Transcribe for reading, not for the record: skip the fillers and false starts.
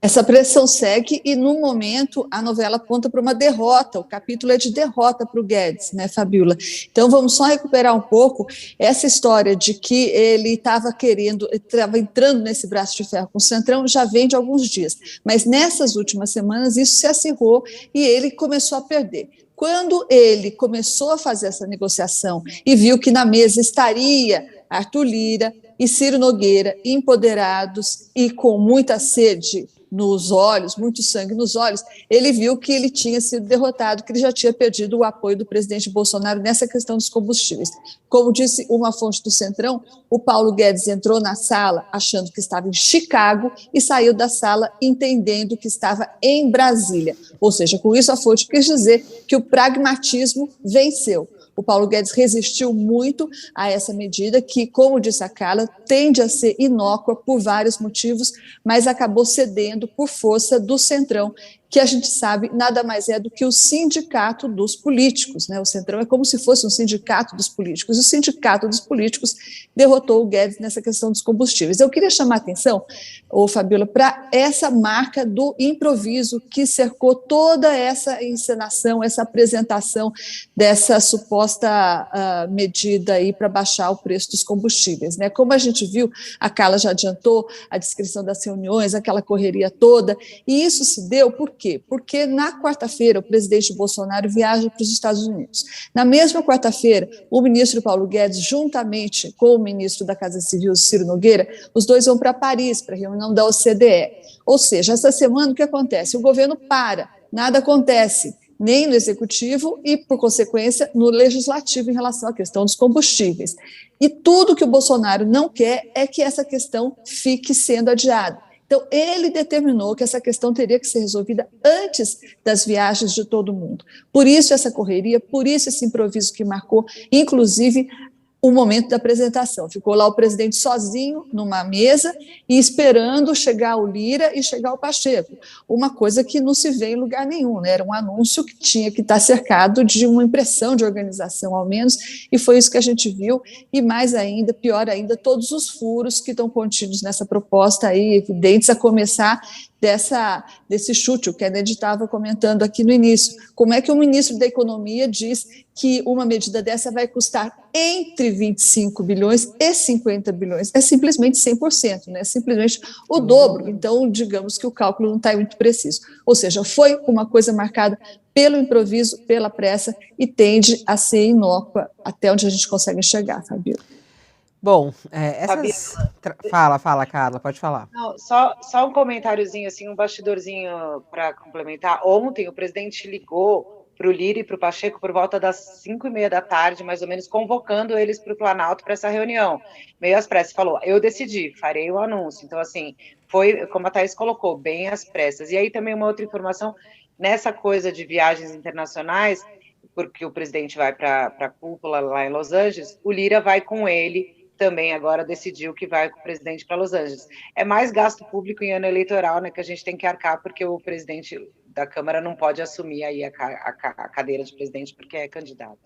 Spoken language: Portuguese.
Essa pressão segue e, no momento, a novela aponta para uma derrota, o capítulo é de derrota para o Guedes, né, Fabiola? Então, vamos só recuperar um pouco essa história de que ele estava entrando nesse braço de ferro com o Centrão, já vem de alguns dias, mas nessas últimas semanas isso se acirrou e ele começou a perder. Quando ele começou a fazer essa negociação e viu que na mesa estaria Arthur Lira e Ciro Nogueira, empoderados e com muita sede nos olhos, muito sangue nos olhos, ele viu que ele tinha sido derrotado, que ele já tinha perdido o apoio do presidente Bolsonaro nessa questão dos combustíveis. Como disse uma fonte do Centrão, o Paulo Guedes entrou na sala achando que estava em Chicago e saiu da sala entendendo que estava em Brasília. Ou seja, com isso a fonte quis dizer que o pragmatismo venceu. O Paulo Guedes resistiu muito a essa medida que, como disse a Carla, tende a ser inócua por vários motivos, mas acabou cedendo por força do Centrão, que a gente sabe nada mais é do que o sindicato dos políticos, né? O Centrão é como se fosse um sindicato dos políticos. O sindicato dos políticos derrotou o Guedes nessa questão dos combustíveis. Eu queria chamar a atenção, Fabiola, para essa marca do improviso que cercou toda essa encenação, essa apresentação dessa suposta medida aí para baixar o preço dos combustíveis, né? Como a gente viu, a Carla já adiantou a descrição das reuniões, aquela correria toda, e isso se deu por quê? Porque na quarta-feira o presidente Bolsonaro viaja para os Estados Unidos. Na mesma quarta-feira, o ministro Paulo Guedes, juntamente com o ministro da Casa Civil, Ciro Nogueira, os dois vão para Paris, para a reunião da OCDE. Ou seja, essa semana o que acontece? O governo para, nada acontece, nem no executivo e, por consequência, no legislativo em relação à questão dos combustíveis. E tudo que o Bolsonaro não quer é que essa questão fique sendo adiada. Então, ele determinou que essa questão teria que ser resolvida antes das viagens de todo mundo. Por isso essa correria, por isso esse improviso que marcou, inclusive, o momento da apresentação. Ficou lá o presidente sozinho numa mesa e esperando chegar o Lira e chegar o Pacheco. Uma coisa que não se vê em lugar nenhum, né? Era um anúncio que tinha que estar cercado de uma impressão de organização, ao menos, e foi isso que a gente viu. E mais ainda, pior ainda, todos os furos que estão contidos nessa proposta aí, evidentes, a começar desse chute, o Kennedy estava comentando aqui no início. Como é que o ministro da Economia diz que uma medida dessa vai custar entre 25 bilhões e 50 bilhões? É simplesmente 100%, né? Simplesmente o dobro. Então, digamos que o cálculo não está muito preciso. Ou seja, foi uma coisa marcada pelo improviso, pela pressa, e tende a ser inócua até onde a gente consegue enxergar, Fabiola. Bom, essas... Fala, Carla, pode falar. Não, só um comentáriozinho, assim, um bastidorzinho para complementar. Ontem o presidente ligou para o Lira e para o Pacheco por volta das 5h30 da tarde, mais ou menos, convocando eles para o Planalto para essa reunião. Meio às pressas, falou, eu decidi, farei o anúncio. Então, assim, foi, como a Thaís colocou, bem às pressas. E aí também uma outra informação, nessa coisa de viagens internacionais, porque o presidente vai para a cúpula lá em Los Angeles, o Lira vai com ele, também agora decidiu que vai com o presidente para Los Angeles. É mais gasto público em ano eleitoral, né, que a gente tem que arcar, porque o presidente da Câmara não pode assumir aí a cadeira de presidente, porque é candidato.